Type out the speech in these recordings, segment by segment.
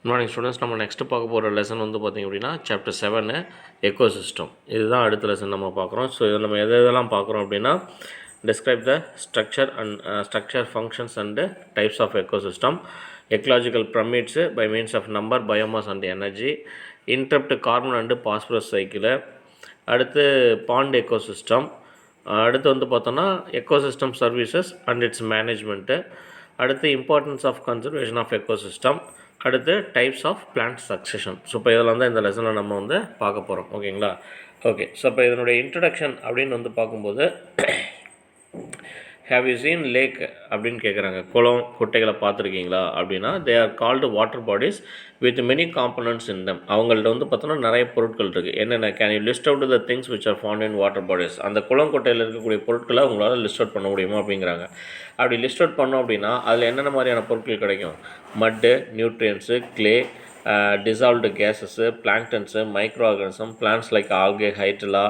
Good morning students. நம்ம next பார்க்க போகிற லெசன் வந்து பார்த்திங்க அப்படின்னா சாப்டர் 7 எக்கோசிஸ்டம். இதுதான் அடுத்த லெசன் நம்ம பார்க்குறோம். ஸோ இதில் நம்ம எதெல்லாம் பார்க்குறோம் அப்படின்னா describe the structure functions and types of ecosystem, ecological pyramids by means of number, biomass and energy, interrupt carbon and phosphorus cycle, அடுத்து பாண்ட் எக்கோசிஸ்டம், அடுத்து வந்து பார்த்தோன்னா ecosystem services and its management, அடுத்து importance of conservation of ecosystem, அடுத்து types of plant succession. So இப்போ இதெல்லாம் தான் இந்த லெசனில் நம்ம வந்து பார்க்க போகிறோம். ஓகேங்களா? ஓகே. ஸோ இப்போ இதனுடைய இன்ட்ரடக்ஷன் அப்படின்னு வந்து பார்க்கும்போது ஹேவ் யூ சீன் லேக் அப்படின்னு கேட்குறாங்க. குளம் குட்டைகளை பார்த்துருக்கீங்களா அப்படின்னா they are called water bodies with many components in them. அவங்கள்ட்ட வந்து பார்த்தோன்னா நிறைய பொருட்கள் இருக்குது. என்னென்ன can you list out the things which are found in water bodies. அந்த குளம் குட்டையில் இருக்கக்கூடிய பொருட்களை உங்களால் லிஸ்ட் அவுட் பண்ண முடியுமா அப்படிங்கிறாங்க. அப்படி லிஸ்ட் அவுட் பண்ணோம் அப்படின்னா அதில் என்னென்ன மாதிரியான பொருட்கள் கிடைக்கும்? மட்டு, nutrients, clay, dissolved gases, planktons, microorganisms, plants like algae, hydra,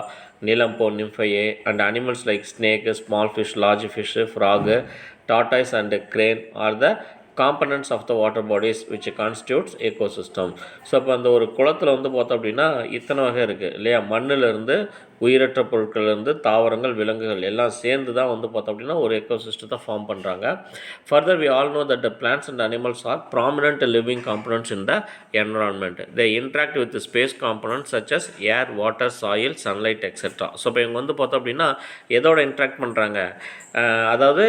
Nilampo, nymphaea, and animals like snake, small fish, large fish, frog, tortoise and crane are the components of the water bodies which constitutes ecosystem. So இப்போ அந்த ஒரு குளத்தில் வந்து பார்த்தோம் அப்படின்னா இத்தனை வகை இருக்குது இல்லையா? மண்ணிலிருந்து உயிரற்ற பொருட்கள்லேருந்து தாவரங்கள், விலங்குகள் எல்லாம் சேர்ந்து தான் வந்து பார்த்தோம் அப்படின்னா ஒரு எக்கோசிஸ்டத்தை ஃபார்ம் பண்ணுறாங்க. Further we all know that the plants and animals are prominent living components in the environment. They interact with space components such as air, water, soil, sunlight etcetera. So இப்போ இவங்க வந்து பார்த்தோம் அப்படின்னா எதோட இன்ட்ராக்ட் பண்ணுறாங்க? அதாவது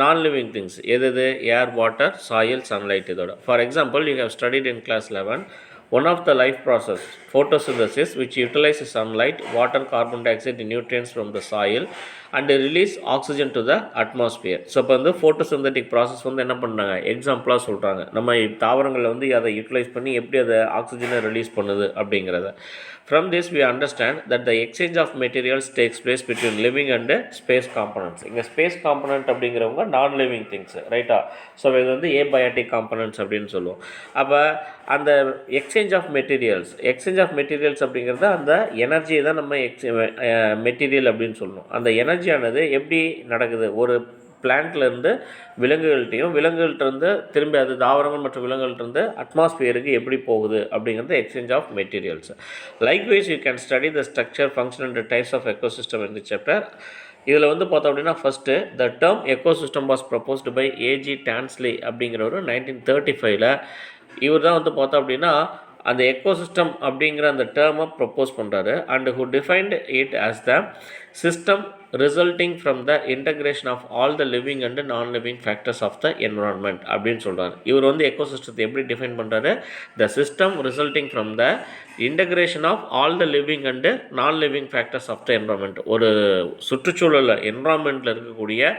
non living things எது? Air, water, soil, sunlight. இதோட for example you have studied in class 11 one of the life process photosynthesis which utilizes sunlight, water, carbon dioxide, nutrients from the soil and release oxygen to the atmosphere. So இப்போ வந்து photosynthetic process வந்து என்ன பண்ணுறாங்க எக்ஸாம்பிளாக சொல்கிறாங்க. நம்ம தாவரங்களை வந்து அதை யூட்டிலைஸ் பண்ணி எப்படி அதை ஆக்சிஜனை ரிலீஸ் பண்ணுது அப்படிங்கிறத. From this we understand that the exchange of materials takes place between living and space components. இங்கே ஸ்பேஸ் காம்பனண்ட் அப்படிங்கிறவங்க நான் லிவிங் திங்ஸ், ரைட்டா? ஸோ இது வந்து ஏபயாட்டிக் காம்பனண்ட்ஸ் அப்படின்னு சொல்லுவோம். அப்போ அந்த எக்ஸ்சேஞ்ச் ஆஃப் மெட்டீரியல்ஸ் அப்படிங்கிறது அந்த எனர்ஜியை தான் நம்ம மெட்டீரியல் அப்படின்னு சொல்லணும். அந்த எனர்ஜியானது எப்படி நடக்குது? ஒரு பிளான்ட்லேருந்து விலங்குகள்கிட்டருந்து திரும்பி அது தாவரங்கள் மற்றும் விலங்குகள்கிட்டருந்து அட்மாஸ்பியருக்கு எப்படி போகுது அப்படிங்கிறது exchange of materials. Likewise you can study the structure, function and types of ecosystem in the chapter. இதில் வந்து பார்த்தோம் அப்படின்னா first the term ecosystem was proposed by AG Tansley அப்படிங்கிறவர் 1935. இவர் தான் வந்து பார்த்தோம் அப்படின்னா அந்த எக்கோசிஸ்டம் அப்படிங்கிற அந்த டேர்மை ப்ரப்போஸ் பண்ணுறாரு. And who defined it as the system resulting from the integration of all the living and non living factors of the environment அப்படின்னு சொல்கிறார். இவர் வந்து எக்கோசிஸ்டத்தை எப்படி டிஃபைன் பண்ணுறாரு? The system resulting from the integration of all the living and non living factors of the environment. ஒரு சுற்றுச்சூழலில் என்வரான்மெண்ட்டில் இருக்கக்கூடிய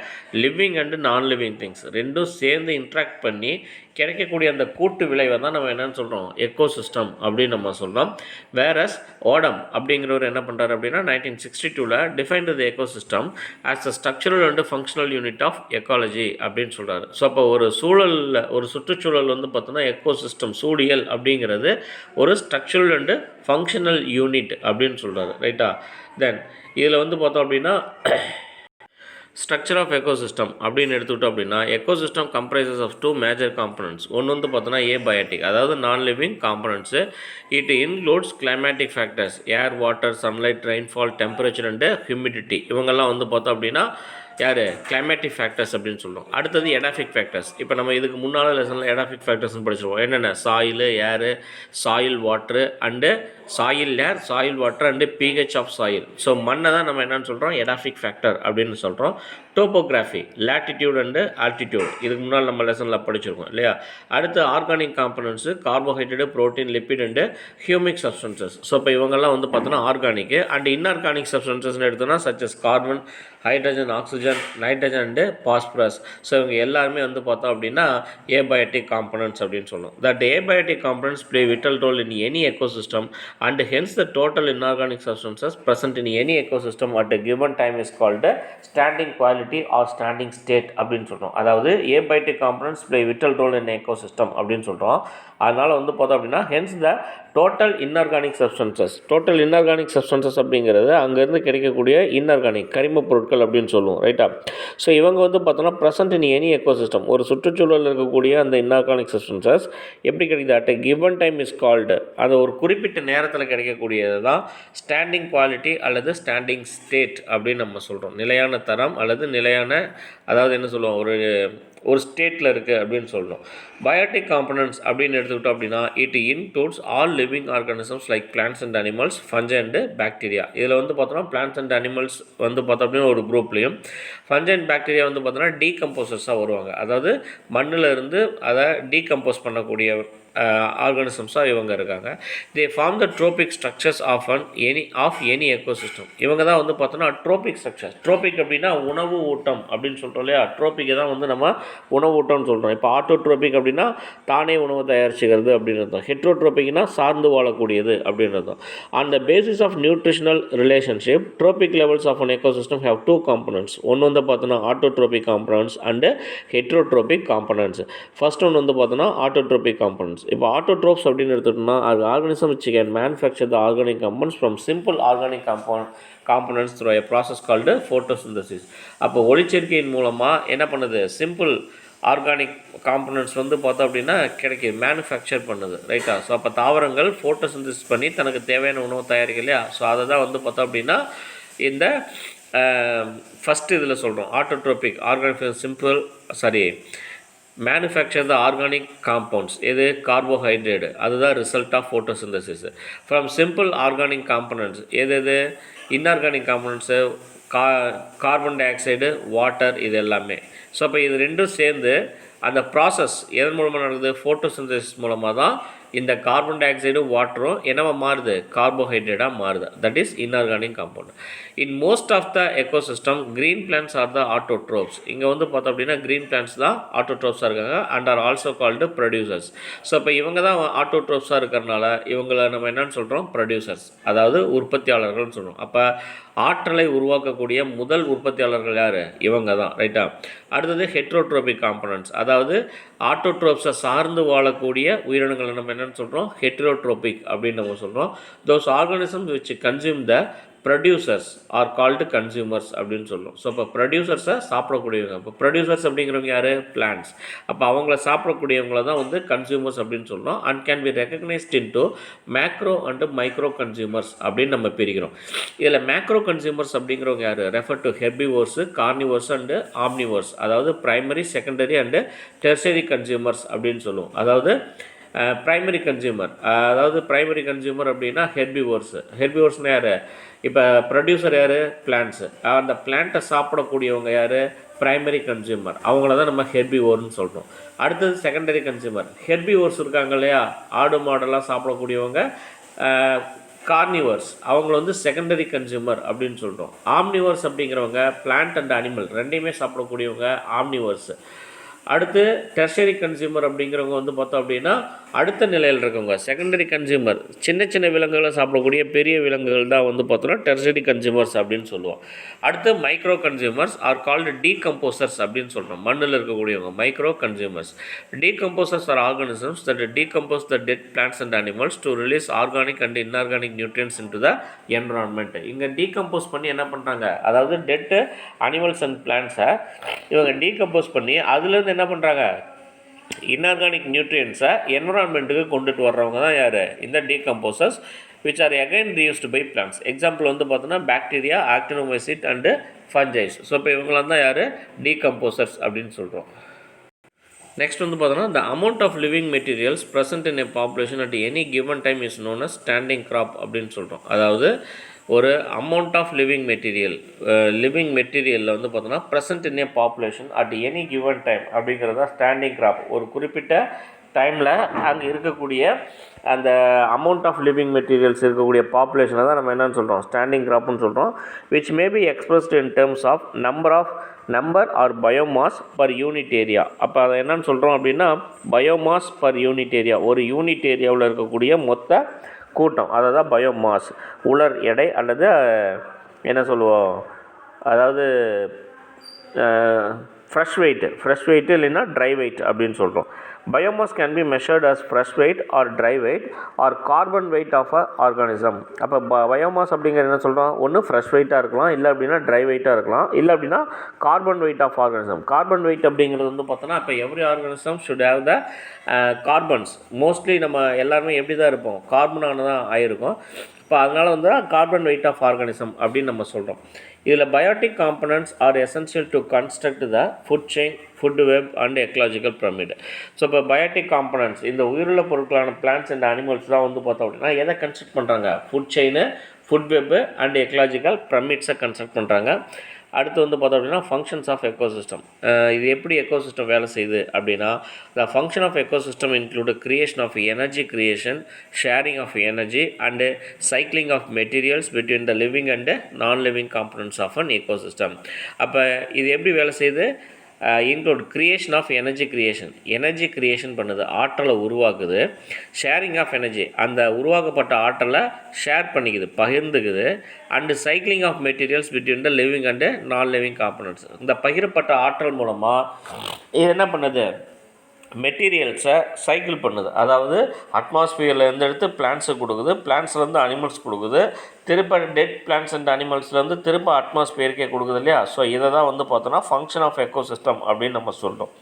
living and non living things ரெண்டும் சேர்ந்து இன்ட்ராக்ட் பண்ணி கிடைக்கக்கூடிய அந்த கூட்டு விளைவை தான் நம்ம என்னென்னு சொல்கிறோம்? எக்கோசிஸ்டம் அப்படின்னு நம்ம சொல்கிறோம். வேரஸ் ஓடம் அப்படிங்கிறவர் என்ன பண்ணுறாரு அப்படின்னா 1962 defined the ecosystem as a structural and functional unit of ecology அப்படின்னு சொல்கிறாரு. ஸோ அப்போ ஒரு சூழலில் ஒரு சுற்றுச்சூழல் வந்து பார்த்தோன்னா எக்கோசிஸ்டம் சூழியல் அப்படிங்கிறது ஒரு ஸ்ட்ரக்சரல் அண்டு ஃபங்க்ஷனல் யூனிட் அப்படின்னு சொல்கிறாரு, ரைட்டா? தென் இதில் வந்து பார்த்தோம் அப்படின்னா ஸ்ட்ரக்சர் ஆஃப் எக்கோசிஸ்டம் அப்படின்னு எடுத்துக்கிட்டோம் அப்படின்னா ecosystem comprises of 2 major components. ஒன்று வந்து பார்த்தோன்னா ஏபயாட்டிக், அதாவது non living components. It includes climatic factors, air, water, sunlight, rainfall, temperature and humidity. இவங்கெல்லாம் வந்து பார்த்தோம் அப்படின்னா யார்? கிளைமேட்டிக் ஃபேக்டர்ஸ் அப்படின்னு சொல்லுவோம். அடுத்தது எடாஃபிக் ஃபேக்டர்ஸ். இப்போ நம்ம இதுக்கு முன்னால் லெசனில் எடாஃபிக் ஃபேக்டர்ஸ்னு படிச்சிருவோம். என்னென்ன? Soil, air, soil, water and soil air, soil water and pH of soil. So மண்ணை தான் நம்ம என்னென்னு சொல்கிறோம்? எடாஃபிக் ஃபேக்டர் அப்படின்னு சொல்கிறோம். டோப்போகிராஃபி, லேட்டிடியூட் அண்டு ஆல்டிடியூட், இதுக்கு முன்னால் நம்ம லெசனில் படிச்சிருக்கோம் இல்லையா? அடுத்து organic components, carbohydrate, protein, lipid and humic substances. So இப்போ இவங்கெல்லாம் வந்து பார்த்தோன்னா ஆர்கானிக்கு. அண்ட் இன்ஆர்கானிக் சப்ஸ்டன்சஸ்ன்னு எடுத்தோன்னா such as carbon, hydrogen, oxygen, nitrogen and phosphorus. So இவங்க எல்லாருமே வந்து பார்த்தோம் அப்படின்னா ஏபயாட்டிக் காம்பனன்ட்ஸ் அப்படின்னு சொல்லுவோம். That abiotic components play vital role in any ecosystem and hence the total inorganic substances present in any ecosystem at a given time is called standing quality or standing state அப்படின்னு சொல்கிறோம். அதாவது abiotic components play vital role in ecosystem அப்படின்னு சொல்கிறோம். அதனால் வந்து பார்த்தோம் அப்படின்னா hence the total inorganic substances அப்படிங்கிறது அங்கேருந்து கிடைக்கக்கூடிய இன்ஆர்கானிக் கரிம பொருட்கள் பொருட்கள் அப்படின்னு சொல்லுவோம், ரைட்டா? ஸோ இவங்க வந்து பார்த்தோன்னா ப்ரெசன்ட் இன் எனி எக்கோசிஸ்டம், ஒரு சுற்றுச்சூழலில் இருக்கக்கூடிய அந்த இன்ஆர்கானிக் சப்ஸ்டன்சஸ் எப்படி கிடைக்குது at a given time is called, அது ஒரு குறிப்பிட்ட நேரத்தில் கிடைக்கக்கூடியது தான் ஸ்டாண்டிங் குவாலிட்டி அல்லது ஸ்டாண்டிங் ஸ்டேட் அப்படின்னு நம்ம சொல்கிறோம். நிலையான தரம் அல்லது நிலையான, அதாவது என்ன சொல்லுவோம், ஒரு ஸ்டேட்டில் இருக்குது அப்படின்னு சொல்கிறோம். பயோட்டிக் காம்பனன்ட்ஸ் அப்படின்னு எடுத்துக்கிட்டோம் அப்படின்னா it includes all living organisms like plants and animals, ஃபஞ்சை and bacteria. இதில் வந்து பார்த்தோன்னா பிளான்ட்ஸ் அண்ட் அனிமல்ஸ் வந்து பார்த்தோம் அப்படின்னா ஒரு குரூப்லேயும், ஃபஞ்சை அண்ட் பாக்டீரியா வந்து பார்த்தோன்னா டீகம்போசர்ஸாக வருவாங்க. அதாவது மண்ணில் இருந்து அதை டீகம்போஸ் பண்ணக்கூடிய ஆர்கானிசம்ஸாக இவங்க இருக்காங்க. They form the trophic structures of any ecosystem. இவங்க தான் வந்து பார்த்தோன்னா ட்ரோபிக் ஸ்ட்ரக்சர்ஸ். ட்ரோபிக் அப்படின்னா உணவு ஊட்டம் அப்படின்னு சொல்கிறோம் இல்லையா? ட்ரோபிக்கை தான் வந்து நம்ம உணவு ஊட்டம்னு சொல்கிறோம். இப்போ ஆட்டோட்ரோபிக் அப்படின்னா தானே உணவு தயாரிச்சுக்கிறது அப்படின்றது. ஹெட்ரோட்ரோபிக்னா சார்ந்து வாழக்கூடியது அப்படின்றது. On the basis of nutritional relationship trophic levels of an ecosystem have two components. ஒன்று வந்து பார்த்தோன்னா autotrophic components and heterotrophic components. First ஒன்று வந்து பார்த்தோன்னா ஆட்டோட்ரோபிக் காம்பனன்ட்ஸ். இப்போ ஆட்டோட்ரோப்ஸ் அப்படின்னு எடுத்துட்டோம்னா அது organism which can manufacture the organic compounds from simple organic components through a process called photosynthesis. அப்போ ஒளிச்சேர்க்கையின் மூலமாக என்ன பண்ணுது, சிம்பிள் ஆர்கானிக் காம்பனன்ட்ஸ் வந்து பார்த்தோம் அப்படின்னா கிடைக்கிது, மேனுஃபேக்சர் பண்ணுது, ரைட்டா? ஸோ அப்போ தாவரங்கள் ஃபோட்டோசிந்தசிஸ் பண்ணி தனக்கு தேவையான உணவு தயாரிக்க இல்லையா? ஸோ அதை தான் வந்து பார்த்தோம் அப்படின்னா இந்த ஃபஸ்ட்டு இதில் சொல்கிறோம் autotrophic organic simple manufacture the organic compounds. இது கார்போஹைட்ரேட், அதுதான் result of photosynthesis. From simple organic components எது inorganic components, carbon dioxide, water, இது எல்லாமே. ஸோ அப்போ இது ரெண்டும் சேர்ந்து அந்த ப்ராசஸ் எதன் மூலமாக நடக்குது, ஃபோட்டோசிந்தசிஸ் மூலமாக தான் இந்த கார்பன் டை ஆக்சைடு வாட்டரும் என்னவா மாறுது, கார்போஹைட்ரேட்டாக மாறுது. That is inorganic compound. In most of the ecosystem green plants are the autotrophs. இங்கே வந்து பார்த்தோம் அப்படின்னா க்ரீன் பிளான்ட்ஸ் தான் ஆட்டோட்ரோப்ஸாக இருக்காங்க and are also called producers. So இப்போ இவங்க தான் ஆட்டோட்ரோப்ஸாக இருக்கிறனால இவங்களை நம்ம என்னென்னு சொல்கிறோம், ப்ரொடியூசர்ஸ், அதாவது உற்பத்தியாளர்கள்னு சொல்கிறோம். அப்போ ஆற்றலை உருவாக்கக்கூடிய முதல் உற்பத்தியாளர்கள் யார், இவங்க தான், ரைட்டா? அடுத்தது ஹெட்ரோட்ரோபிக் காம்பனன்ட்ஸ், அதாவது ஆட்டோட்ரோப்ஸை சார்ந்து வாழக்கூடிய உயிரினங்களை நம்ம என்னென்னு சொல்கிறோம், ஹெட்ரோட்ரோபிக் அப்படின்னு நம்ம சொல்கிறோம். Those organisms which consume the producers are called consumers அப்படின்னு சொல்லுவோம். ஸோ இப்போ ப்ரொடியூசர்ஸை சாப்பிடக்கூடியவங்க. இப்போ ப்ரொடியூசர்ஸ் அப்படிங்கிறவங்க யார், பிளான்ட்ஸ். அப்போ அவங்கள சாப்பிடக்கூடியவங்கள தான் வந்து கன்சியூமர்ஸ் அப்படின்னு சொல்கிறோம். And can be recognised in to macro and micro consumers அப்படின்னு நம்ம பிரிக்கிறோம். இதில் மேக்ரோ கன்சியூமர்ஸ் அப்படிங்கிறவங்க யார், refer to ஹெர்பிவோர்ஸு, carnivores and omnivores, அதாவது primary, secondary and tertiary consumers அப்படின்னு சொல்லுவோம். அதாவது பிரைமரி கன்சியூமர், அதாவது பிரைமரி கன்சியூமர் அப்படின்னா ஹெர்பிவோர்ஸ்னு யார், இப்போ ப்ரொடியூசர் யார், பிளான்ட்ஸு. அந்த பிளான்ட்டை சாப்பிடக்கூடியவங்க யார், பிரைமரி கன்சியூமர், அவங்கள தான் நம்ம ஹெர்பிவோர்னு சொல்கிறோம். அடுத்தது செகண்டரி கன்சியூமர், ஹெர்பிவோர்ஸ் இருக்காங்க இல்லையா, ஆடு மாடெல்லாம் சாப்பிடக்கூடியவங்க கார்னிவர்ஸ், அவங்கள வந்து செகண்டரி கன்சியூமர் அப்படின்னு சொல்கிறோம். ஆம்னிவர்ஸ் அப்படிங்கிறவங்க பிளான்ட் அண்ட் அனிமல் ரெண்டையுமே சாப்பிடக்கூடியவங்க ஆம்னிவர்ஸ். அடுத்து டெர்ஷரி கன்சியூமர் அப்படிங்கிறவங்க வந்து பார்த்தோம் அப்படின்னா அடுத்த நிலையில் இருக்கவங்க செகண்டரி கன்சியூமர். சின்ன சின்ன விலங்குகளை சாப்பிடக்கூடிய பெரிய விலங்குகள் தான் வந்து பார்த்தோன்னா டெர்ஷரி கன்சியூமர்ஸ் அப்படின்னு சொல்லுவோம். அடுத்து micro consumers are called decomposers அப்படின்னு சொல்கிறோம். மண்ணில் இருக்கக்கூடியவங்க micro consumers. Decomposers are organisms that decompose the dead plants and animals to release organic and inorganic nutrients into the environment. இங்கே டீகம்போஸ் பண்ணி என்ன பண்ணுறாங்க, அதாவது டெட் அனிமல்ஸ் அண்ட் பிளான்ட்ஸை இவங்க டீகம்போஸ் பண்ணி அதுலேருந்து என்ன பண்ணுறாங்க, இன்ஆர்கானிக் நியூட்ரியன்ஸை என்விரான்மெண்ட்டுக்கு கொண்டுட்டு வர்றவங்க தான் யார், இந்த decomposers which are again reused by plants. Example வந்து பார்த்தோன்னா பாக்டீரியா, ஆக்டினோமைசிட் அண்டு ஃபஞ்சைஸ். ஸோ இப்போ இவங்களாம் தான் யார், டீகம்போசர்ஸ் அப்படின்னு சொல்கிறோம். நெக்ஸ்ட் வந்து பார்த்தோன்னா the amount of living materials present in a population at any given time is known as standing crop அப்படின்னு சொல்கிறோம். அதாவது ஒரு அமௌண்ட் ஆஃப் லிவிங் மெட்டீரியலில் வந்து பார்த்தோன்னா present in A population at any given time அப்படிங்கிறத ஸ்டாண்டிங் கிராப். ஒரு குறிப்பிட்ட டைமில் அங்கே இருக்கக்கூடிய அந்த அமௌண்ட் ஆஃப் லிவிங் மெட்டீரியல்ஸ் இருக்கக்கூடிய பாப்புலேஷனை தான் நம்ம என்னென்னு சொல்கிறோம், ஸ்டாண்டிங் கிராப்னு சொல்கிறோம். Which may be expressed in terms of number or biomass per unit area. அப்போ அதை என்னென்னு சொல்கிறோம் அப்படின்னா பயோமாஸ் பர் யூனிட் ஏரியா. ஒரு யூனிட் ஏரியாவில் இருக்கக்கூடிய மொத்த கூட்டம், அதை தான் பயோமாஸ், உலர் எடை அல்லது என்ன சொல்லுவோம், அதாவது ஃப்ரெஷ் வெயிட்டு இல்லைன்னா ட்ரை வெயிட் அப்படின்னு சொல்கிறோம். Biomass can be measured as fresh weight or dry weight or carbon weight of a organism. அப்போ பயோமாஸ் அப்படிங்கிறது என்ன சொல்கிறோம், ஒன்று ஃப்ரெஷ் வெயிட்டாக இருக்கலாம், இல்லை அப்படின்னா ட்ரை வெயிட்டாக இருக்கலாம், இல்லை அப்படின்னா carbon weight of organism. Carbon weight அப்படிங்கிறது வந்து பார்த்தோன்னா இப்போ every organism should have the carbons. Mostly நம்ம எல்லாருமே எப்படி தான் இருப்போம், கார்பனான தான் ஆகிருக்கும். இப்போ அதனால் வந்து கார்பன் வெயிட் ஆஃப் ஆர்கானிசம் அப்படின்னு நம்ம சொல்கிறோம். இதில் biotic components R essential to construct the food chain, food web and ecological pyramid. So இப்போ பயோட்டிக் காம்பனன்ட்ஸ் இந்த உயிருள்ள பொருட்களான பிளான்ட்ஸ் அண்ட் அனிமல்ஸ் தான் வந்து பார்த்தோம் அப்படின்னா எதை கன்ஸ்ட்ரக்ட் பண்ணுறாங்க, food chain, food web and ecological பிரமிட்ஸை கன்ஸ்ட்ரக்ட் பண்ணுறாங்க. அடுத்து வந்து பார்த்தோம் அப்படின்னா ஃபங்க்ஷன்ஸ் ஆஃப் எக்கோசிஸ்டம். இது எப்படி எக்கோசிஸ்டம் வேலை செய்யுது அப்படின்னா, the function of ecosystem include creation of energy creation, sharing of energy and cycling of materials between the living and non living components of an ecosystem. அப்போ இது எப்படி வேலை செய்யுது, include creation of energy creation பண்ணுது, ஆற்றலை உருவாக்குது. Sharing of energy, அந்த உருவாக்கப்பட்ட ஆற்றலை ஷேர் பண்ணிக்குது, பகிர்ந்துக்குது. And cycling of materials between the living and non living components. இந்த பகிரப்பட்ட ஆற்றல் மூலமாக இது என்ன பண்ணுது, மெட்டீரியல்ஸை சைக்கிள் பண்ணுது. அதாவது அட்மாஸ்பியர்லேருந்து எடுத்து பிளான்ட்ஸுக்கு கொடுக்குது, பிளான்ட்ஸ்லேருந்து அனிமல்ஸ் கொடுக்குது, திருப்ப டெட் பிளான்ட்ஸ் அண்ட் அனிமல்ஸ்லேருந்து திருப்ப அட்மாஸ்பியருக்கே கொடுக்குது இல்லையா. ஸோ இதை தான் வந்து பார்த்தோன்னா ஃபங்க்ஷன் ஆஃப் எக்கோசிஸ்டம் அப்படின்னு நம்ம சொல்கிறோம்.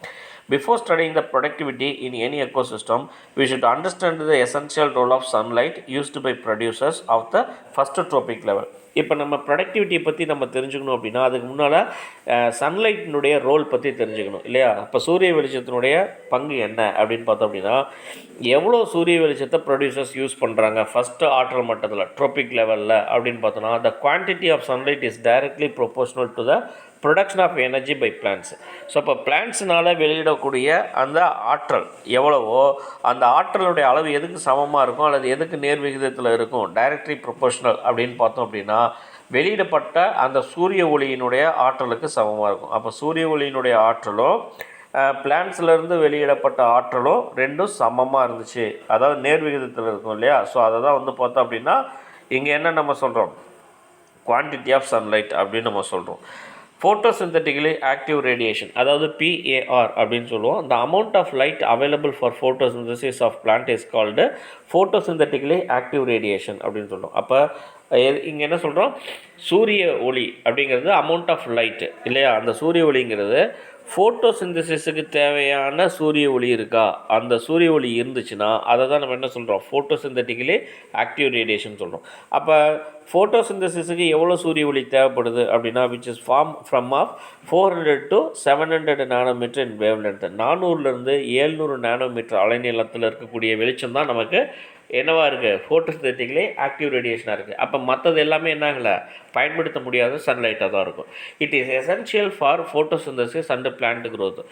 Before studying the productivity in any ecosystem, we should understand the essential role of sunlight used by producers of the first tropic level. இப்போ நம்ம ப்ரொடக்டிவிட்டியை பற்றி நம்ம தெரிஞ்சுக்கணும் அப்படின்னா அதுக்கு முன்னால் சன்லைட்டினுடைய ரோல் பற்றி தெரிஞ்சுக்கணும் இல்லையா. இப்போ சூரிய வெளிச்சத்தினுடைய பங்கு என்ன அப்படின்னு பார்த்தோம் அப்படின்னா, எவ்வளோ சூரிய வெளிச்சத்தை ப்ரொடியூசர்ஸ் யூஸ் பண்ணுறாங்க ஃபஸ்ட்டு ஆற்றல் மட்டத்தில் ட்ரோபிக் லெவலில் அப்படின்னு பார்த்தோன்னா, the quantity of sunlight is directly proportional to the production of energy by plants. So இப்போ பிளான்ட்ஸ்னால் வெளியிடக்கூடிய அந்த ஆற்றல் எவ்வளவோ அந்த ஆற்றலுடைய அளவு எதுக்கு சமமாக இருக்கும் அல்லது எதுக்கு நேர் விகிதத்தில் இருக்கும், டைரக்ட்லி ப்ரொபோஷனல் அப்படின்னு பார்த்தோம் அப்படின்னா வெளியிடப்பட்ட அந்த சூரிய ஒளியினுடைய ஆற்றலுக்கு சமமாக இருக்கும். அப்போ சூரிய ஒளியினுடைய ஆற்றலும் பிளான்ட்ஸ்லேருந்து வெளியிடப்பட்ட ஆற்றலும் ரெண்டும் சமமாக இருந்துச்சு, அதாவது நேர் விகிதத்தில் இருக்கும் இல்லையா. ஸோ அதை தான் வந்து பார்த்தோம் அப்படின்னா இங்கே என்ன நம்ம சொல்கிறோம், குவான்டிட்டி ஆஃப் சன்லைட் அப்படின்னு நம்ம சொல்கிறோம். ஃபோட்டோசிந்தட்டிக்கலி ஆக்டிவ் ரேடியேஷன், அதாவது PAR அப்படின்னு சொல்லுவோம். the amount of light available for photosynthesis of plant is called photosynthetically active radiation அப்படின்னு சொல்லுவோம். அப்போ இங்கே என்ன சொல்கிறோம், சூரிய ஒளி அப்படிங்கிறது அமௌண்ட் ஆஃப் லைட்டு இல்லையா. அந்த சூரிய ஒளிங்கிறது ஃபோட்டோசிந்தசிஸுக்கு தேவையான சூரிய ஒளி இருக்கா, அந்த சூரிய ஒளி இருந்துச்சுன்னா அதை தான் நம்ம என்ன சொல்கிறோம், ஃபோட்டோசிந்தட்டிக்கலி ஆக்டிவ் ரேடியேஷன் சொல்கிறோம். அப்போ ஃபோட்டோசிந்தசிஸுக்கு எவ்வளோ சூரிய ஒளி தேவைப்படுது அப்படின்னா, which is form from of 400 to 700 nanometre in wavelength. 400லேருந்து 700 நானோமீட்டர் அலைநீளத்தில் இருக்கக்கூடிய வெளிச்சம் தான் நமக்கு என்னவாக இருக்குது, ஃபோட்டோசிந்தட்டிக்கலி ஆக்டிவ் ரேடியேஷனாக இருக்குது. அப்போ மற்றது எல்லாமே என்னாகலை, பயன்படுத்த முடியாத சன்லைட்டாக தான் இருக்கும். It is essential for photosynthesis and plant growth.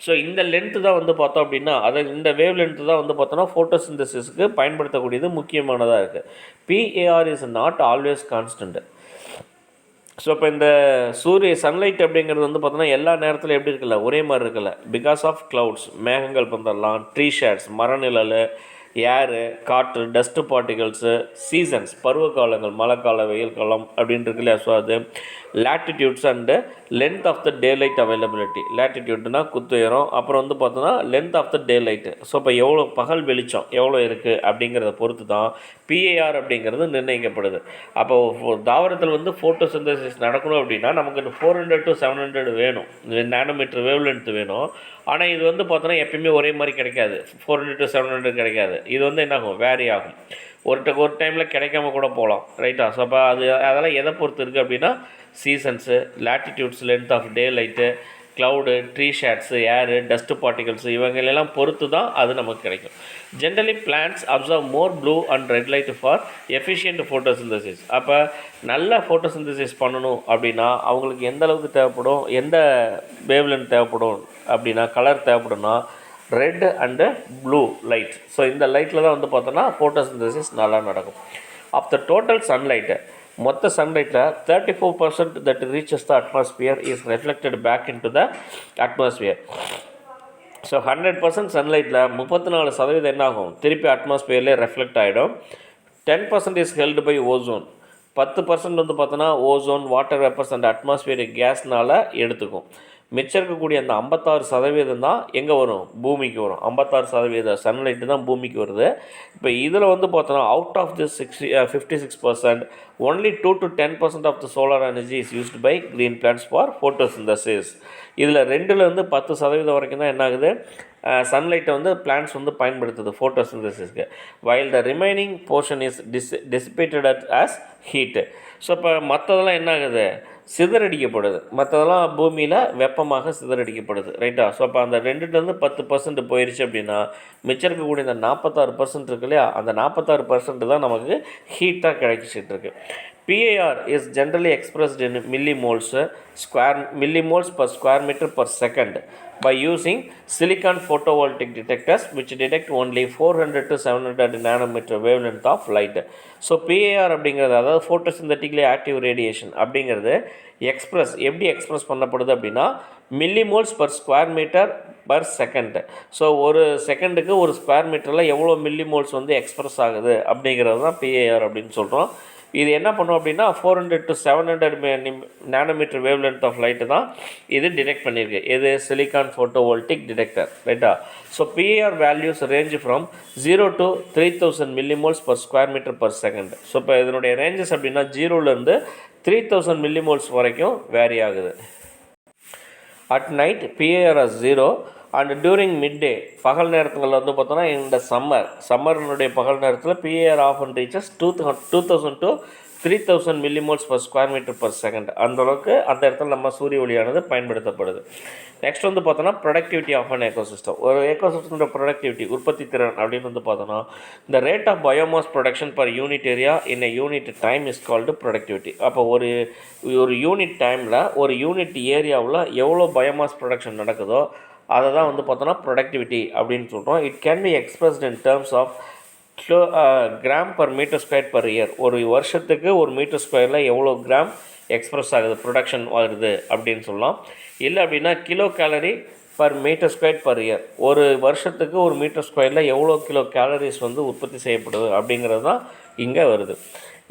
So இந்த லென்த்து தான் வந்து பார்த்தோம் அப்படின்னா, அதை இந்த வேவ் லென்த்து தான் வந்து பார்த்தோன்னா ஃபோட்டோசிந்தசிஸ்க்கு பயன்படுத்தக்கூடியது முக்கியமானதாக இருக்குது. PAR is not always constant. So இப்போ இந்த சன்லைட் அப்படிங்கிறது வந்து பார்த்தோன்னா எல்லா நேரத்தில் எப்படி இருக்குல்ல, ஒரே மாதிரி இருக்குல்ல. பிகாஸ் ஆஃப் க்ளவுட்ஸ், மேகங்கள் வந்துடலாம், ட்ரீ ஷேட்ஸ், மரநிழல், ஏரு, காற்று, டஸ்ட்டு பார்ட்டிகல்ஸு, சீசன்ஸ், பருவகாலங்கள், மழைக்கால, வெயில் காலம் அப்படின்னு இருக்கு இல்லையா. ஸோ அது latitudes and length of the daylight availability. லேட்டிடியூட்னா குத்துயரம், அப்புறம் வந்து பார்த்தோன்னா length of the daylight. So இப்போ எவ்வளோ பகல் வெளிச்சம் எவ்வளோ இருக்குது அப்படிங்கிறத பொறுத்து தான் PAR அப்படிங்கிறது நிர்ணயிக்கப்படுது. அப்போ தாவரத்தில் வந்து ஃபோட்டோசிந்தசிஸ் நடக்கணும் அப்படின்னா நமக்கு 400 to 700 வேணும், நானோமீட்டர் வேவ் லென்த் வேணும். ஆனால் இது வந்து பார்த்தோன்னா எப்பயுமே ஒரே மாதிரி கிடைக்காது, 400 to 700 கிடைக்காது. இது வந்து என்னாகும், வேரி ஆகும், ஒரு டைமில் கிடைக்காம கூட போகலாம், ரைட்டா. ஸோ அப்போ அதெல்லாம் எதை பொறுத்து இருக்குது அப்படின்னா, seasons, latitudes, length of daylight, cloud, tree shades, air, dust particles, இவங்களெல்லாம் பொறுத்து தான் அது நமக்கு கிடைக்கும். Generally plants observe more blue and red light for efficient photosynthesis. அப்போ நல்ல ஃபோட்டோசிந்தசிஸ் பண்ணணும் அப்படின்னா அவங்களுக்கு எந்த அளவுக்கு தேவைப்படும், எந்த வேவ்லென்த் தேவைப்படும் அப்படின்னா, கலர் தேவைப்படும்னா red and blue light. So இந்த லைட்டில் தான் வந்து பார்த்தோன்னா ஃபோட்டோசிந்தசிஸ் நல்லா நடக்கும். ஆஃப் த டோட்டல் சன்லைட்டு, மொத்த சன்லைட்டில் 34% that reaches the atmosphere is reflected back into the atmosphere. So 100% சன்லைட்டில் 34% என்ன ஆகும், திருப்பி அட்மாஸ்பியர்லேயே ரெஃப்ளெக்ட் ஆகிடும். 10% இஸ் ஹெல்டு பை ஓசோன். 10% வந்து பார்த்தோன்னா ozone, water vapours and atmospheric கேஸ்னால் எடுத்துக்கும். மிச்சம் இருக்கக்கூடிய அந்த 56% தான் எங்கே வரும், பூமிக்கு வரும். 56% சன்லைட்டு தான் பூமிக்கு வருது. இப்போ இதில் வந்து பார்த்தோன்னா out of this 56% only 2 to 10% of the solar energy is used by green plants for photosynthesis. இதில் 2லேருந்து 10% வரைக்கும் தான் என்ன ஆகுது, சன்லைட்டை வந்து பிளான்ட்ஸ் வந்து பயன்படுத்துது ஃபோட்டோசிந்தசிஸ்க்கு. While the remaining portion is dissipated as heat. So இப்போ மற்றதெல்லாம் என்ன ஆகுது, சிதறடிக்கப்படுது. மற்றதெல்லாம் பூமியில் வெப்பமாக சிதறடிக்கப்படுது, ரைட்டா. ஸோ அப்போ அந்த 2-10% போயிடுச்சு அப்படின்னா மிச்சம் இருக்கக்கூடிய இந்த 46% இருக்கு இல்லையா, அந்த 46% தான் நமக்கு ஹீட்டாக கிடைச்சிட்டு இருக்கு. PAR is generally expressed in millimoles per square meter per second by using silicon photovoltaic detectors which detect only 400 to 700 nanometer wavelength of light. So PAR அப்படிங்கிறது, அதாவது ஃபோட்டோசிந்தட்டிக்லி ஆக்டிவ் ரேடியேஷன் அப்படிங்கிறது எப்படி எக்ஸ்ப்ரெஸ் பண்ணப்படுது அப்படின்னா millimoles per square metre per second. So ஒரு செகண்டுக்கு ஒரு square மீட்டரில் எவ்வளோ மில்லிமோல்ஸ் வந்து எக்ஸ்ப்ரெஸ் ஆகுது அப்படிங்கிறது தான் PAR அப்படின்னு சொல்கிறோம். இது என்ன பண்ணும் அப்படின்னா 400 to 700 nanometre wavelength of light தான் இது டிடெக்ட் பண்ணியிருக்கு. இது சிலிக்கான் ஃபோட்டோவோல்டிக் டிடெக்டர், ரைட்டா. So PAR values range from 0 to 3000 millimoles per square metre per second. So இப்போ இதனுடைய ரேஞ்சஸ் அப்படின்னா 0லேருந்து 3000 மில்லிமோல்ஸ் வரைக்கும் வேரி ஆகுது. At night PAR is 0 and during midday பகல் நேரத்தில் வந்து பார்த்தோன்னா இந்த சம்மர்னுடைய பகல் நேரத்தில் PAR often reaches 2000 to 3000 millimoles per square metre per second. அந்தளவுக்கு அந்த இடத்துல நம்ம சூரிய ஒளியானது பயன்படுத்தப்படுது. நெக்ஸ்ட் வந்து பார்த்தோன்னா ப்ரொடக்டிவிட்டி ஆஃப் அன் எக்கோசிஸ்டம். ஒரு எக்கோசிஸ்டமோட ப்ரொடக்டிவிட்டி, உற்பத்தி திறன் அப்படின்னு வந்து பார்த்தோன்னா இந்த rate of biomass production per unit area in a unit time is called productivity. அப்போ ஒரு யூனிட் டைமில் ஒரு யூனிட் ஏரியாவில் எவ்வளோ பயோமாஸ் ப்ரொடக்ஷன் நடக்குதோ அதை தான் வந்து பார்த்தோன்னா ப்ரொடக்டிவிட்டி அப்படின்னு சொல்கிறோம். It can be expressed in terms of gram per metre square per year. ஒரு வருஷத்துக்கு ஒரு மீட்டர் ஸ்கொயரில் எவ்வளோ கிராம் எக்ஸ்ப்ரெஸ் ஆகுது, ப்ரொடக்ஷன் வருது அப்படின்னு சொல்லலாம். இல்லை அப்படின்னா kilo calorie per metre square per year. ஒரு வருஷத்துக்கு ஒரு மீட்டர் ஸ்கொயரில் எவ்வளோ கிலோ கேலரிஸ் வந்து உற்பத்தி செய்யப்படுது அப்படிங்கிறது தான் இங்கே வருது.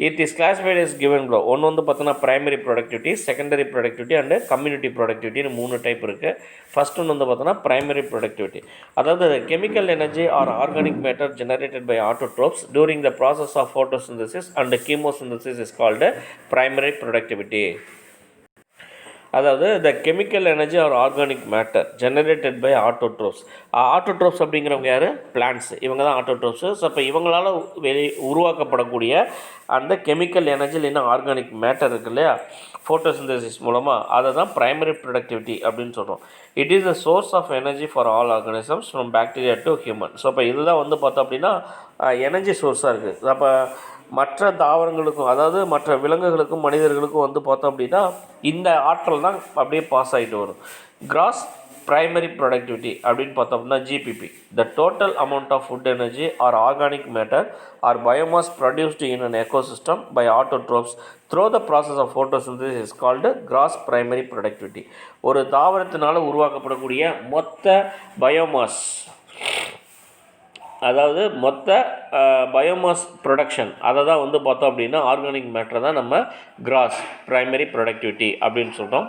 It is classified is given below. ஒன்று வந்து பார்த்தோன்னா primary productivity, secondary productivity and community ப்ரொடக்டிவிட்டின்னு 3 டைப் இருக்குது. ஃபஸ்ட் ஒன்று வந்து பார்த்தோன்னா பிரைமரி ப்ரொடக்டிவிட்டி, அதாவது chemical energy or organic matter generated by autotrophs during the process of photosynthesis and chemosynthesis is called primary productivity. அதாவது the chemical energy or organic matter generated by autotrophs. Autotrophs அப்படிங்கிறவங்க யார், plants, இவங்க தான் ஆட்டோட்ரோப்ஸு. So இப்போ இவங்களால் உருவாக்கப்படக்கூடிய அந்த chemical energy இல்லைன்னா organic matter இருக்கு இல்லையா, ஃபோட்டோசிந்தசிஸ் மூலமாக, அதை தான் ப்ரைமரி ப்ரொடக்டிவிட்டி அப்படின்னு சொல்கிறோம். It is the source of energy for all organisms from bacteria to human. So இப்போ இதுதான் வந்து பார்த்தோம் அப்படின்னா எனர்ஜி சோர்ஸாக இருக்குது. அப்போ மற்ற தாவரங்களுக்கும், அதாவது மற்ற விலங்குகளுக்கும் மனிதர்களுக்கும் வந்து பார்த்தோம் அப்படின்னா இந்த ஆற்றல் தான் அப்படியே பாஸ் ஆகிட்டு வரும். கிராஸ் பிரைமரி ப்ரொடக்டிவிட்டி அப்படின்னு பார்த்தோம் அப்படின்னா GPP, the total amount of food energy or organic matter or biomass produced in an ecosystem by autotrophs through the process of photosynthesis is called gross primary productivity. ஒரு தாவரத்தினால் உருவாக்கப்படக்கூடிய மொத்த biomass, அதாவது மொத்த biomass production, அதை தான் வந்து பார்த்தோம் அப்படின்னா ஆர்கானிக் மேட்டரை தான் நம்ம கிராஸ் பிரைமரி ப்ரொடக்டிவிட்டி அப்படின்னு சொல்கிறோம்.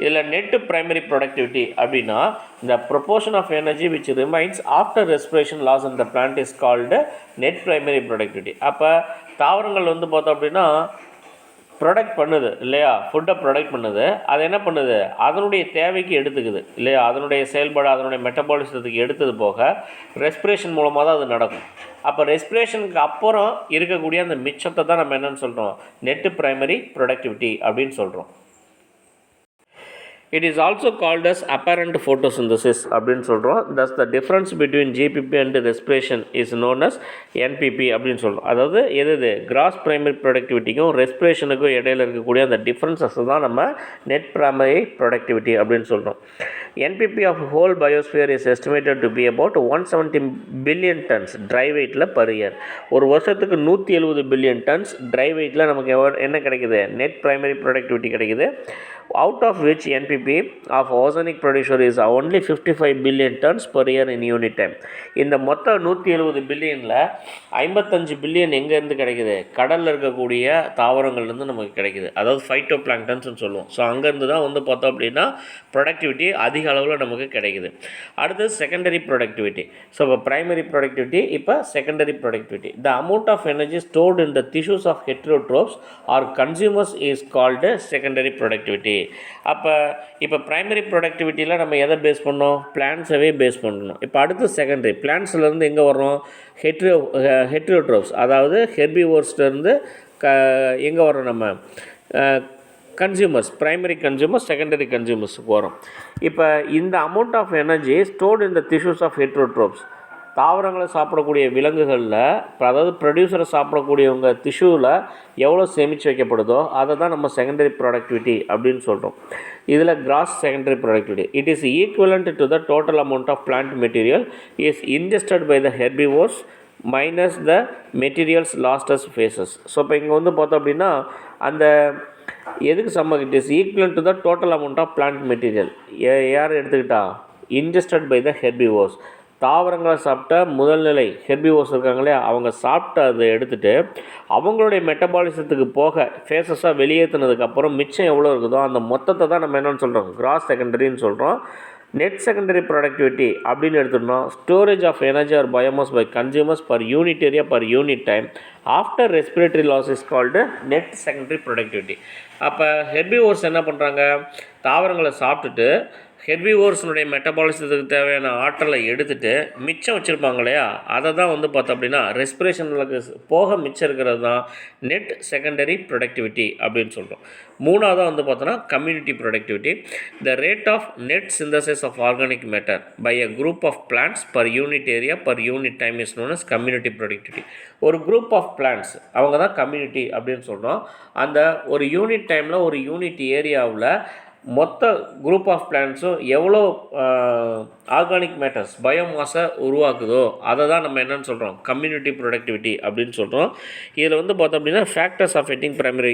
இதில் நெட் பிரைமரி ப்ரொடக்டிவிட்டி அப்படின்னா இந்த proportion of energy which remains after respiration loss in the plant is called net primary productivity. அப்போ தாவரங்கள் வந்து பார்த்தோம் அப்படின்னா ப்ரொடக்ட் பண்ணுது இல்லையா, ஃபுட்டை ப்ரொடக்ட் பண்ணுது, அது என்ன பண்ணுது, அதனுடைய தேவைக்கு எடுத்துக்குது இல்லையா, அதனுடைய செயல்பாடு அதனுடைய மெட்டபாலிசத்துக்கு எடுத்தது போக ரெஸ்பிரேஷன் மூலமாக தான் அது நடக்கும். அப்போ ரெஸ்பிரேஷனுக்கு அப்புறம் இருக்கக்கூடிய அந்த மிச்சத்தை தான் நம்ம என்னென்னு சொல்கிறோம், நெட்டு பிரைமரி ப்ரொடக்டிவிட்டி அப்படின்னு சொல்கிறோம். It is also called as apparent photosynthesis அப்படின்னு சொல்கிறோம். Thus the difference between GPP and respiration is known as NPP அப்படின்னு சொல்கிறோம். அதாவது எது கிராஸ் பிரைமரி ப்ரொடக்டிவிட்டிக்கும் ரெஸ்பிரேஷனுக்கும் இடையில் இருக்கக்கூடிய அந்த டிஃப்ரென்சஸ் தான் நம்ம நெட் பிரைமரி ப்ரொடக்டிவிட்டி அப்படின்னு சொல்கிறோம். NPP of whole biosphere is estimated to be about 170 billion tons dry weightல per year. ஒரு வருஷத்துக்கு 170 பில்லியன் டன்ஸ் ட்ரை வெயிட்டில் நமக்கு என்ன கிடைக்குது, நெட் பிரைமரி ப்ரொடக்டிவிட்டி கிடைக்குது. out of which NPP of oceanic producer is only 55 billion tons per year in unit time. இந்த மொத்த 170 பில்லியனில் 55 billion எங்கேருந்து கிடைக்குது? கடலில் இருக்கக்கூடிய தாவரங்கள்லேருந்து நமக்கு கிடைக்குது. அதாவது ஃபைட்டோ பிளாங்டன்ஸ்னு சொல்லுவோம். ஸோ அங்கேருந்து தான் வந்து பார்த்தோம் அப்படின்னா ப்ரொடக்டிவிட்டி அதிக அளவில் நமக்கு கிடைக்குது. அடுத்து செகண்டரி ப்ரொடக்டிவிட்டி. ஸோ இப்போ ப்ரைமரி ப்ரொடக்டிவிட்டி, இப்போ secondary productivity. The amount of energy stored in the tissues of heterotrophs or consumers is called secondary productivity. இப்போ ப்ரைமரி ப்ரொடக்டிவிட்டியில் நம்ம எதை பேஸ் பண்ணோம்? பிளான்ட்ஸவே பேஸ் பண்ணணும். இப்போ அடுத்து செகண்டரி. பிளான்ட்ஸ்லேருந்து எங்கே வர்றோம்? ஹெட்ரோட்ரோப்ஸ், அதாவது ஹெர்பிவோர்ஸ்லேருந்து எங்கே வர்றோம்? நம்ம கன்சியூமர்ஸ், ப்ரைமரி கன்சியூமர்ஸ், செகண்டரி கன்சியூமர்ஸுக்கு வரும். இப்போ இந்த amount of energy stored in the tissues of heterotrophs, தாவரங்களை சாப்பிடக்கூடிய விலங்குகளில், அதாவது ப்ரொடியூசரை சாப்பிடக்கூடியவங்க டிஷ்யூவில் எவ்வளோ சேமித்து வைக்கப்படுதோ அதை தான் நம்ம செகண்டரி ப்ரொடக்டிவிட்டி அப்படின்னு சொல்கிறோம். இதில் gross secondary productivity it is equivalent to the total amount of plant material is ingested by the herbivores minus the materials lost as faeces. So இப்போ இங்கே வந்து பார்த்தோம் அப்படின்னா அந்த எதுக்கு சம்ம it is equivalent to the total amount of plant material. யார் எடுத்துக்கிட்டா? இன்ஜெஸ்டட் பை த ஹெர்பிவோர்ஸ், தாவரங்களை சாப்பிட்ட முதல்நிலை ஹெர்பிவோர்ஸ் இருக்காங்களே, அவங்க சாப்பிட்டு அதை எடுத்துகிட்டு அவங்களுடைய மெட்டபாலிசத்துக்கு போக ஃபேஸஸாக வெளியேற்றினதுக்கப்புறம் மிச்சம் எவ்வளோ இருக்குதோ அந்த மொத்தத்தை தான் நம்ம என்னென்னு சொல்கிறோம்? கிராஸ் செகண்டரின்னு சொல்கிறோம். நெட் செகண்டரி ப்ரொடக்டிவிட்டி அப்படின்னு எடுத்துட்டோம், storage of energy or biomass by consumers per unit area per unit time after respiratory loss is called net secondary productivity. அப்போ ஹெர்பிவோர்ஸ் என்ன பண்ணுறாங்க? தாவரங்களை சாப்பிட்டுட்டு ஹெர்பிவோர்ஸினுடைய மெட்டபாலிசத்துக்கு தேவையான ஆற்றலை எடுத்துகிட்டு மிச்சம் வச்சுருப்பாங்க இல்லையா, அதை தான் வந்து பார்த்தோம் அப்படின்னா ரெஸ்பிரேஷனுக்கு போக மிச்சம் இருக்கிறது தான் நெட் செகண்டரி ப்ரொடக்டிவிட்டி அப்படின்னு சொல்கிறோம். மூணாவதாக வந்து பார்த்தோன்னா community productivity. The rate of net synthesis of organic matter by a group of plants per unit area per unit time is known as community productivity. ஒரு குரூப் ஆஃப் பிளான்ட்ஸ், அவங்க தான் community அப்படின்னு சொல்கிறோம். அந்த ஒரு யூனிட் டைமில் ஒரு unit ஏரியாவில் மொத்த குரூப் ஆஃப் பிளான்ட்ஸும் எவ்வளோ ஆர்கானிக் மேட்டர்ஸ் பயோமாஸை உருவாக்குதோ அதை தான் நம்ம என்னென்னு சொல்கிறோம்? கம்யூனிட்டி ப்ரொடக்டிவிட்டி அப்படின்னு சொல்கிறோம். இதில் வந்து பார்த்தோம் அப்படின்னா ஃபேக்டர்ஸ் அஃபெக்டிங் பிரைமரி,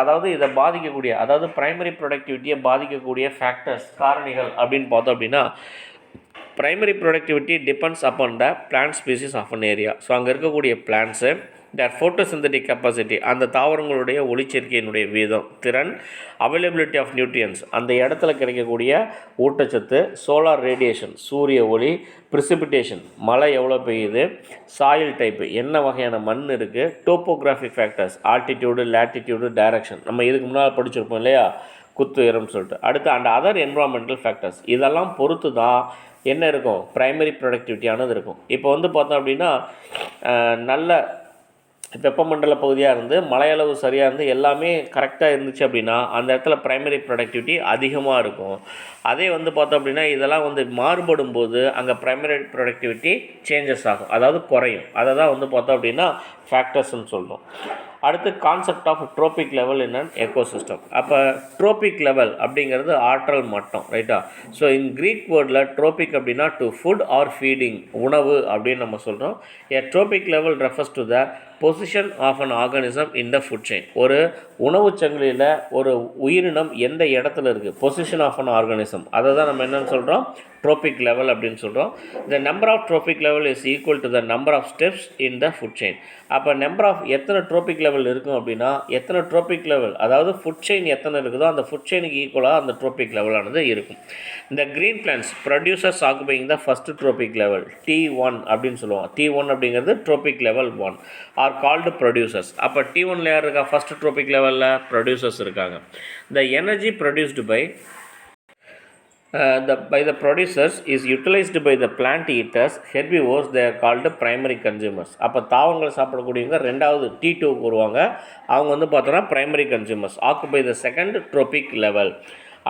அதாவது இதை பாதிக்கக்கூடிய, அதாவது பிரைமரி ப்ரொடக்டிவிட்டியை பாதிக்கக்கூடிய ஃபேக்டர்ஸ், காரணிகள் அப்படின்னு பார்த்தோம் அப்படின்னா primary productivity depends upon the plant species of an area. So அங்கே இருக்கக்கூடிய பிளான்ட்ஸு, their photosynthetic capacity, அந்த தாவரங்களுடைய ஒளிச்சேர்க்கையினுடைய வீதம், திறன், அவைலபிலிட்டி ஆஃப் நியூட்ரியன்ஸ், அந்த இடத்துல கிடைக்கக்கூடிய ஊட்டச்சத்து, சோலார் ரேடியேஷன், சூரிய ஒளி, ப்ரிசிபிடேஷன், மழை எவ்வளோ பெய்யுது, சாயில் டைப்பு, என்ன வகையான மண் இருக்குது, topographic factors, altitude, latitude, direction, நம்ம இதுக்கு முன்னால் படிச்சிருப்போம் இல்லையா, குத்து உயரம்னு சொல்லிட்டு. அடுத்து அண்ட் அதர் என்விரான்மெண்டல் ஃபேக்டர்ஸ், இதெல்லாம் பொறுத்து தான் என்ன இருக்கும்? ப்ரைமரி ப்ரொடக்டிவிட்டியானது இருக்கும். இப்போ வந்து பார்த்தோம் அப்படின்னா நல்ல வெப்பமண்டல பகுதியாக இருந்து மழையளவு சரியாக இருந்து எல்லாமே கரெக்டாக இருந்துச்சு அப்படின்னா அந்த இடத்துல ப்ரைமரி ப்ரொடக்டிவிட்டி அதிகமாக இருக்கும். அதே வந்து பார்த்தோம் அப்படின்னா இதெல்லாம் வந்து மாறுபடும் போது அங்கே ப்ரைமரி ப்ரொடக்டிவிட்டி சேஞ்சஸ் ஆகும், அதாவது குறையும். அதை தான் வந்து பார்த்தோம் அப்படின்னா ஃபேக்டர்ஸ்ன்னு சொல்கிறோம். அடுத்து concept of trophic level in an ecosystem. அப்போ ட்ரோபிக் லெவல் அப்படிங்கிறது ஆற்றல் மட்டம், ரைட்டா? ஸோ இன் க்ரீக் வேர்டில் ட்ரோபிக் அப்படின்னா டு ஃபுட் ஆர் ஃபீடிங், உணவு அப்படின்னு நம்ம சொல்கிறோம். A trophic level refers to the position of an organism in the food chain. ஒரு உணவு சங்கிலியில் ஒரு உயிரினம் எந்த இடத்துல இருக்குது, பொசிஷன் ஆஃப் அன் ஆர்கானிசம், அதை தான் நம்ம என்னென்னு சொல்கிறோம்? ட்ரோபிக் லெவல் அப்படின்னு சொல்கிறோம். The number of trophic level is equal to the number of steps in the food chain. அப்போ நம்பர் ஆஃப் எத்தனை ட்ரோபிக் லெவல் இருக்கும் அப்படின்னா எத்தனை ட்ரோபிக் லெவல், அதாவது ஃபுட் செயின் எத்தனை இருக்குதோ அந்த ஃபுட் செயினுக்கு ஈக்குவலாக அந்த ட்ரோபிக் லெவலானது இருக்கும். இந்த green plants producers occupying the first trophic level T1 அப்படின்னு சொல்லுவோம். T1 அப்படிங்கிறது trophic level 1 are called producers. அப்போ T1 யார் இருக்கா? ஃபஸ்ட் ட்ரோபிக் லெவலில் ப்ரொடியூசர்ஸ் இருக்காங்க. The energy produced by the producers is utilized by the plant eaters, herbivores, they are called primary consumers. அப்போ தாவரங்களை சாப்பிடக்கூடியவங்க ரெண்டாவது T2 வருவாங்க, அவங்க வந்து பார்த்தோன்னா primary consumers occupy the second trophic level.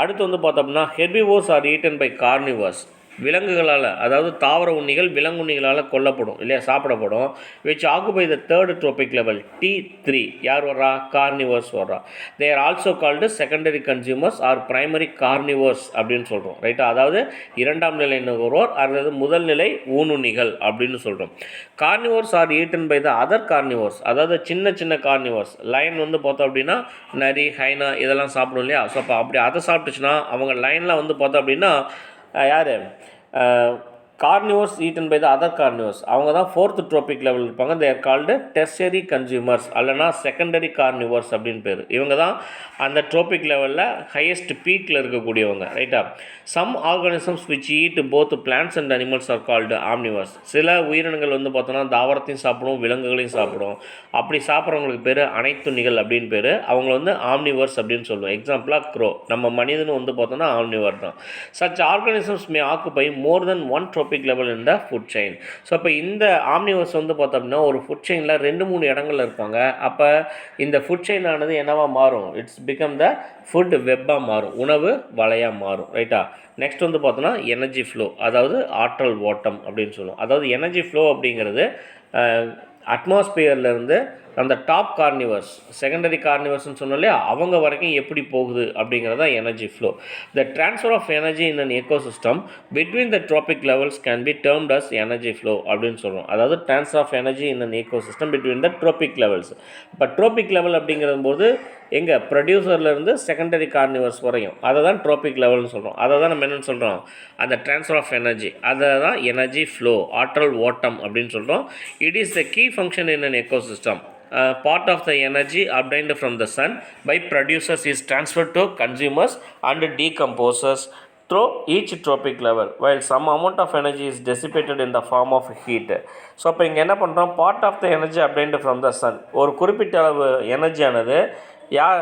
அடுத்து வந்து பார்த்தோம்னா herbivores are eaten by carnivores, விலங்குகளால், அதாவது தாவர உண்ணிகள் விலங்குண்ணிகளால் கொல்லப்படும் இல்லையா, சாப்பிடப்படும். which occupy the third trophic level T3. யார் வர்றா? கார்னிவர்ஸ் வர்றா. they are also called secondary consumers or primary carnivores அப்படின்னு சொல்கிறோம். ரைட்டா, அதாவது இரண்டாம் நிலை நுகர்வோர் அல்லது முதல் நிலை ஊனுண்ணிகள் அப்படின்னு சொல்கிறோம். Carnivores are eaten by the other carnivores, அதாவது சின்ன சின்ன கார்னிவர்ஸ். லைன் வந்து பார்த்தோம் அப்படின்னா நரி, ஹைனா இதெல்லாம் சாப்பிடும் இல்லையா. ஸோ அப்போ அப்படி அதை சாப்பிட்டுச்சுன்னா அவங்க லைனில் வந்து பார்த்தோம் அப்படின்னா யார் carnivores eaten by the other carnivores, அவங்க தான் ஃபோர்த் ட்ரோபிக் லெவல் இருப்பாங்க. They are called tertiary consumers அல்லனா செகண்டரி கார்னிவர்ஸ் அப்படின்னு பேர். இவங்க தான் அந்த ட்ரோபிக் லெவலில் ஹையஸ்ட் பீக்கில் இருக்கக்கூடியவங்க. ரைட்டா, some organisms which eat both plants and animals are called omnivores. சில உயிரினங்கள் வந்து பார்த்தோன்னா தாவரத்தையும் சாப்பிடும் விலங்குகளையும் சாப்பிடும். அப்படி சாப்பிட்றவங்களுக்கு பேர் அனைத்துண்ணிகள் அப்படின்னு பேர். அவங்க வந்து ஆம்னிவர்ஸ் அப்படின்னு சொல்லுவோம். எக்ஸாம்பிளாக க்ரோ, நம்ம மனிதனும் வந்து பார்த்தோன்னா ஆம்னிவர் தான். Such organisms May occupy more then one tropic level in the food chain. So அப்போ இந்த ஆம்னிவர்ஸ் வந்து பார்த்தோம் அப்படின்னா ஒரு ஃபுட் செயினில் 2-3 இடங்கள்ல இருப்பாங்க. அப்போ இந்த ஃபுட் செயின் ஆனது என்னவா மாறும்? இட்ஸ் பிகம் த ஃபுட் வெப்பாக மாறும், உணவு வலையாக மாறும். ரைட்டா, நெக்ஸ்ட் வந்து பார்த்தோன்னா எனர்ஜி ஃப்ளோ, அதாவது ஆற்றல் ஓட்டம் அப்படின்னு சொல்லுவோம். அதாவது எனர்ஜி ஃப்ளோ அப்படிங்கிறது அட்மாஸ்பியர்லேருந்து அந்த டாப் கார்னிவர்ஸ் செகண்டரி கார்னிவர்ஸ்னு சொன்னோம் இல்லையா, அவங்க வரைக்கும் எப்படி போகுது அப்படிங்கிறது தான் energy flow. The transfer of energy in an ecosystem between the trophic levels can be termed as energy flow அப்படின்னு சொல்கிறோம். அதாவது transfer of energy in an ecosystem between the trophic levels. இப்போ ட்ரோபிக் லெவல் அப்படிங்கிறது போது எங்கே ப்ரொடியூசர்லேருந்து secondary carnivores வரையும் அதை தான் ட்ரோபிக் லெவல்னு சொல்கிறோம். அதை தான் நம்ம என்னென்னு சொல்கிறோம்? அந்த ட்ரான்ஸ்ஃபர் ஆஃப் எனர்ஜி, அதை தான் எனர்ஜி ஃப்ளோ, ஆற்றல் ஓட்டம் அப்படின்னு சொல்கிறோம். It is the key function in an ecosystem. Part of the energy obtained from the sun by producers is transferred to consumers and decomposes through each trophic level, while some amount of energy is dissipated in the form of heat. So அப்போ இங்கே என்ன பண்ணுறோம்? Part of the energy obtained from the sun, ஒரு குறிப்பிட்ட அளவு எனர்ஜியானது யார்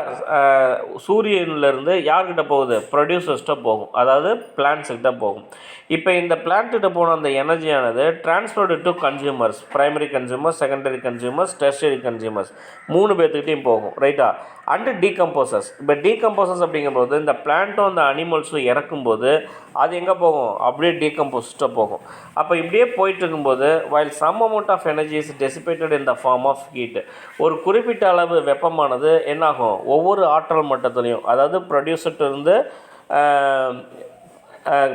சூரியன்லேருந்து யார்கிட்ட போகுது? ப்ரொடியூசர்ஸ்கிட்ட போகும், அதாவது பிளான்ட்ஸ்கிட்ட போகும். இப்போ இந்த பிளான்ட்கிட்ட போன அந்த எனர்ஜியானது transferred to consumers, primary consumers, secondary consumers, tertiary consumers 3 பேர்த்துக்கிட்டையும் போகும். ரைட்டா, அண்டு டீகம்போசர்ஸ். இப்போ டீகம்போசர்ஸ் அப்படிங்கும்போது இந்த பிளான்ட்டும் அந்த அனிமல்ஸும் இறக்கும்போது அது எங்கே போகும்? அப்படியே டீகம்போஸ்ட்டாக போகும். அப்போ இப்படியே போயிட்டு இருக்கும்போது while some amount of energy is dissipated in the form of heat, ஒரு குறிப்பிட்ட அளவு வெப்பமானது என்னாகும்? ஒவ்வொரு ஆற்றல் மட்டத்துலையும், அதாவது ப்ரொடியூசர்கிட்ட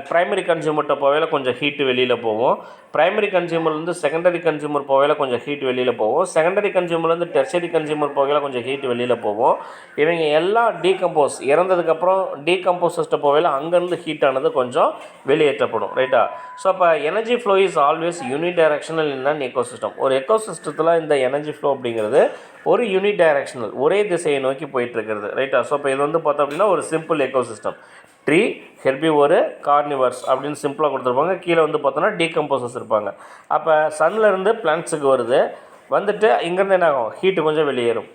ப்ரைமரி கன்சியூமர்கிட்ட போகையில் கொஞ்சம் ஹீட்டு வெளியில் போகும். ப்ரைமரி கன்சியூமர்லேருந்து செகண்டரி கன்சியூமர் போகையில் கொஞ்சம் ஹீட் வெளியில் போகும். செகண்டரி கன்சியூமர்லேருந்து டெர்ஷரி கன்சியூமர் போகையில் கொஞ்சம் ஹீட் வெளியில் போகும். இவங்க எல்லாம் டீகம்போஸ் இறந்ததுக்கப்புறம் டீகம்போசஸ்ட்டை போகையில் அங்கேருந்து ஹீட்டானது கொஞ்சம் வெளியேற்றப்படும். ரைட்டா, ஸோ அப்போ energy flow is always uni directional in an ecosystem. ஒரு எக்கோசிஸ்டத்தில் இந்த எனர்ஜி ஃப்ளோ அப்படிங்கிறது ஒரு யூனி டைரக்ஷனல், ஒரே திசையை நோக்கி போயிட்டுருக்கிறது. ரைட்டா, ஸோ இப்போ இது வந்து பார்த்தோம் அப்படின்னா ஒரு சிம்பிள் எக்கோசிஸ்டம். ட்ரீ, ஹெர்பிவோரு, கார்னிவர்ஸ் அப்படின்னு சிம்பிளாக கொடுத்துருப்பாங்க. கீழே வந்து பார்த்தோன்னா டீகம்போசர்ஸ் இருப்பாங்க. அப்போ சன்லேருந்து பிளான்ட்ஸுக்கு வருது, வந்துட்டு இங்கேருந்து என்ன ஆகும்? ஹீட்டு கொஞ்சம் வெளியேறும்.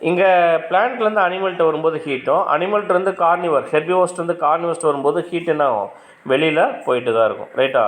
இங்கே பிளான்ட்லேருந்து அனிமல்கிட்ட வரும்போது ஹீட்டும், அனிமல்கிட்டருந்து கார்னிவர் ஹெர்பிவோஸ்லேருந்து கார்னிவர்ஸ்ட்டு வரும்போது ஹீட் என்ன ஆகும்? வெளியில் போயிட்டு தான் இருக்கும். ரைட்டா.